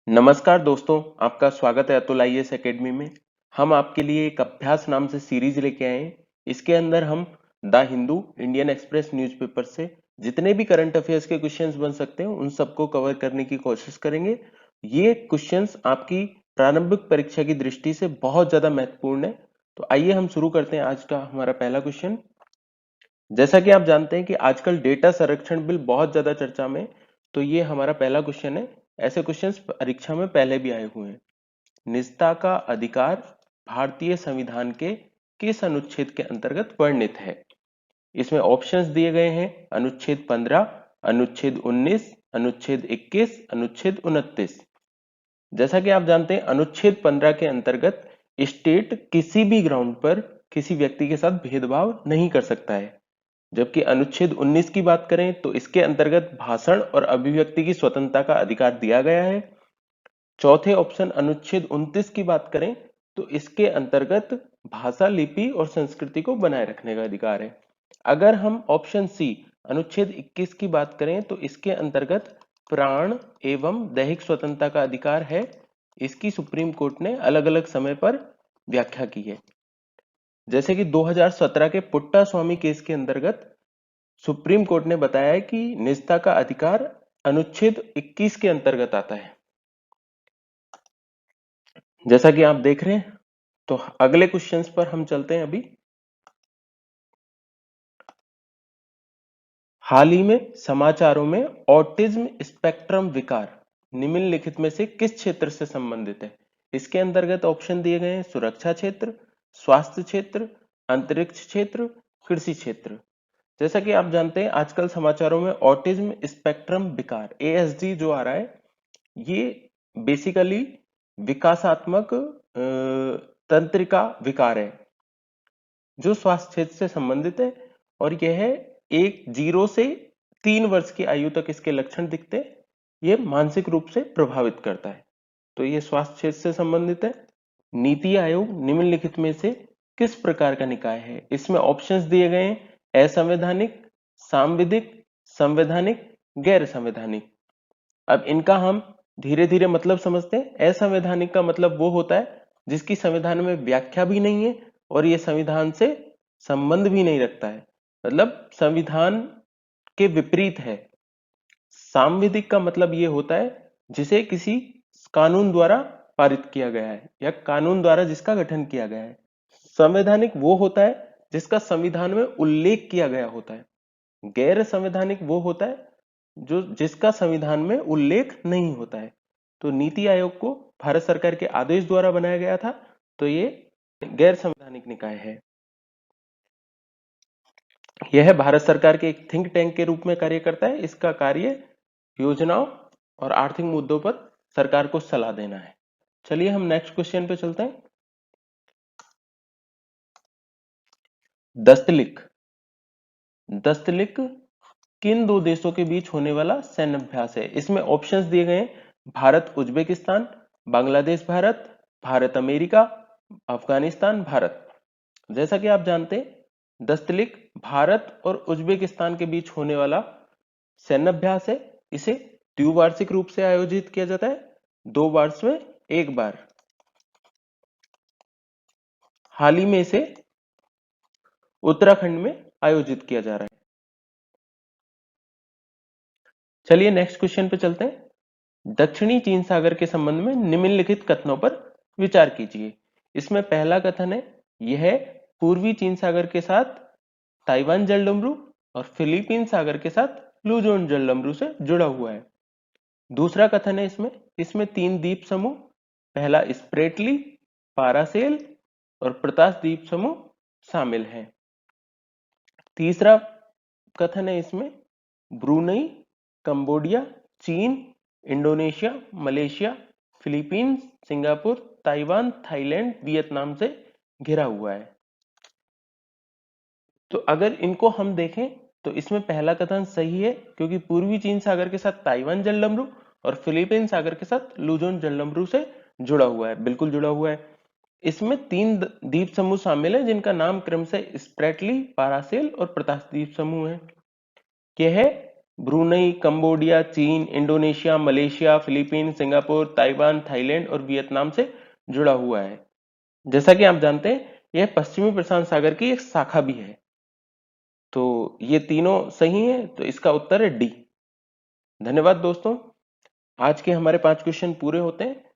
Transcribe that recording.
नमस्कार दोस्तों, आपका स्वागत है अतुल आईएएस एकेडमी में। हम आपके लिए एक अभ्यास नाम से सीरीज लेके आए हैं। इसके अंदर हम the Hindu, Indian express newspaper से जितने भी करंट अफेयर्स के क्वेश्चंस बन सकते हैं उन सबको कवर करने की कोशिश करेंगे। ये क्वेश्चंस आपकी प्रारंभिक परीक्षा की दृष्टि से बहुत ज्यादा महत्वपूर्ण है। तो आइए हम शुरू करते हैं आज का हमारा पहला क्वेश्चन। जैसा कि आप जानते हैं कि आजकल डेटा संरक्षण बिल बहुत ज्यादा चर्चा में है, तो ये हमारा पहला क्वेश्चन है। ऐसे क्वेश्चंस परीक्षा में पहले भी आए हुए हैं। निजता का अधिकार भारतीय संविधान के किस अनुच्छेद के अंतर्गत वर्णित है? इसमें ऑप्शंस दिए गए हैं। अनुच्छेद 15, अनुच्छेद 19, अनुच्छेद 21, अनुच्छेद 29। जैसा कि आप जानते हैं अनुच्छेद 15 के अंतर्गत स्टेट किसी भी ग्राउंड पर किसी व्यक्ति के साथ भेदभाव नहीं कर सकता है। जबकि अनुच्छेद 19 की बात करें तो इसके अंतर्गत भाषण और अभिव्यक्ति की स्वतंत्रता का अधिकार दिया गया है। चौथे ऑप्शन अनुच्छेद 29 की बात करें तो इसके अंतर्गत भाषा, लिपि और संस्कृति को बनाए रखने का अधिकार है। अगर हम ऑप्शन सी अनुच्छेद 21 की बात करें तो इसके अंतर्गत प्राण एवं दैहिक स्वतंत्रता का अधिकार है। इसकी सुप्रीम कोर्ट ने अलग अलग समय पर व्याख्या की है। जैसे कि 2017 के पुट्टा स्वामी केस के अंतर्गत सुप्रीम कोर्ट ने बताया है कि निजता का अधिकार अनुच्छेद 21 के अंतर्गत आता है। जैसा कि आप देख रहे हैं, तो अगले क्वेश्चंस पर हम चलते हैं अभी। हाल ही में समाचारों में ऑटिज्म स्पेक्ट्रम विकार निम्नलिखित में से किस क्षेत्र से संबंधित है? इसके अंतर्गत ऑप्शन दिए गए हैं। सुरक्षा क्षेत्र, स्वास्थ्य क्षेत्र, अंतरिक्ष क्षेत्र, कृषि क्षेत्र। जैसा कि आप जानते हैं आजकल समाचारों में ऑटिज्म स्पेक्ट्रम विकार एएसडी जो आ रहा है, ये बेसिकली विकासात्मक तंत्रिका विकार है जो स्वास्थ्य क्षेत्र से संबंधित है। और यह एक 0 से 3 वर्ष की आयु तक इसके लक्षण दिखते हैं। ये मानसिक रूप से प्रभावित करता है। तो ये स्वास्थ्य क्षेत्र से संबंधित है। नीति आयोग निम्नलिखित में से किस प्रकार का निकाय है? इसमें ऑप्शंस दिए गए हैं। असंवैधानिक, सांविधिक, संवैधानिक, गैर संवैधानिक। अब इनका हम धीरे धीरे मतलब समझते हैं। असंवैधानिक का मतलब वो होता है जिसकी संविधान में व्याख्या भी नहीं है और ये संविधान से संबंध भी नहीं रखता है, मतलब संविधान के विपरीत है। सांविधिक का मतलब ये होता है जिसे किसी कानून द्वारा पारित किया गया है या कानून द्वारा जिसका गठन किया गया है। संवैधानिक वो होता है जिसका संविधान में उल्लेख किया गया होता है। गैर संवैधानिक वो होता है जो जिसका संविधान में उल्लेख नहीं होता है। तो नीति आयोग को भारत सरकार के आदेश द्वारा बनाया गया था, तो ये गैर संवैधानिक निकाय है। यह भारत सरकार के एक थिंक टैंक के रूप में कार्य करता है। इसका कार्य योजनाओं और आर्थिक मुद्दों पर सरकार को सलाह देना है। चलिए हम नेक्स्ट क्वेश्चन पे चलते हैं। दस्तलिक दस्तलिक किन दो देशों के बीच होने वाला सैन्य अभ्यास है? इसमें ऑप्शंस दिए गए हैं। Bharat Uzbekistan, Bangladesh Bharat, Bharat America, Afghanistan Bharat. जैसा कि आप जानते हैं दस्तलिक भारत और उज्बेकिस्तान के बीच होने वाला सैन्य अभ्यास है। इसे द्विवार्षिक रूप से आयोजित किया जाता है, 2 वर्ष में एक बार। हाल ही में इसे उत्तराखंड में आयोजित किया जा रहा है। चलिए नेक्स्ट क्वेश्चन पे चलते हैं। दक्षिणी चीन सागर के संबंध में निम्नलिखित कथनों पर विचार कीजिए। इसमें पहला कथन है यह पूर्वी चीन सागर के साथ ताइवान जलडमरू और फिलीपीन सागर के साथ लुजोन जलडमरू से जुड़ा हुआ है। दूसरा कथन है इसमें 3 द्वीप समूह, पहला स्प्रेटली, पारासेल और प्रतास द्वीप समूह शामिल हैं। तीसरा कथन है इसमें ब्रूनई, कंबोडिया, चीन, Indonesia, Malaysia, Philippines, Singapore, Taiwan, Thailand, Vietnam से घिरा हुआ है। तो अगर इनको हम देखें तो इसमें पहला कथन सही है क्योंकि पूर्वी चीन सागर के साथ ताइवान जलडमरू और फिलीपीन सागर के साथ लुजोन जलडमरू से जुड़ा हुआ है, बिल्कुल जुड़ा हुआ है। इसमें 3 द्वीप समूह शामिल है जिनका नाम क्रम से स्प्रेटली, पारासेल और प्रतास द्वीप समूह है। यह ब्रुनई, कंबोडिया, चीन, Indonesia, Malaysia, Philippines, Singapore, Taiwan, Thailand और वियतनाम से जुड़ा हुआ है। जैसा कि आप जानते हैं, यह पश्चिमी प्रशांत सागर की एक शाखा भी है। तो ये तीनों सही है, तो इसका उत्तर है डी। धन्यवाद दोस्तों। आज के हमारे 5 क्वेश्चन पूरे होते हैं।